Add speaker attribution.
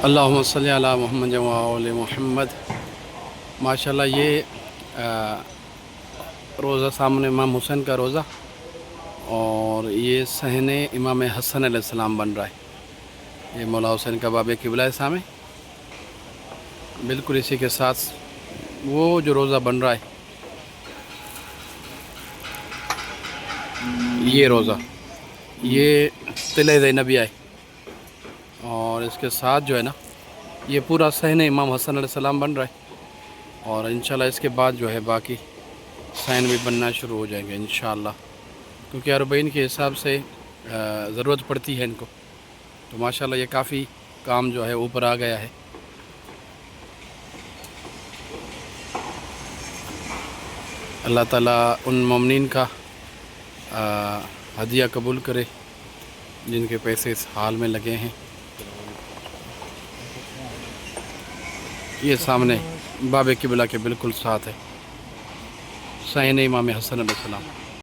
Speaker 1: اللہم صلی علی محمد و آل محمد۔ ماشاءاللہ یہ روزہ سامنے امام حسین کا روزہ، اور یہ صحن امام حسن علیہ السلام بن رہا ہے۔ یہ مولا حسین کا باب قبلہ ہے سامنے، بالکل اسی کے ساتھ وہ جو روزہ بن رہا ہے، یہ روزہ یہ طلع زینبیہ ہے، اور اس کے ساتھ جو ہے نا یہ پورا صحن امام حسن علیہ السلام بن رہا ہے، اور انشاءاللہ اس کے بعد جو ہے باقی صحن بھی بننا شروع ہو جائیں گے انشاءاللہ، کیونکہ اربعین کے حساب سے ضرورت پڑتی ہے ان کو، تو ماشاءاللہ یہ کافی کام جو ہے اوپر آ گیا ہے۔ اللہ تعالیٰ ان مومنین کا ہدیہ قبول کرے جن کے پیسے اس حال میں لگے ہیں۔ یہ سامنے باب قبلہ کے بالکل ساتھ ہے صحن امام حسن علیہ السلام۔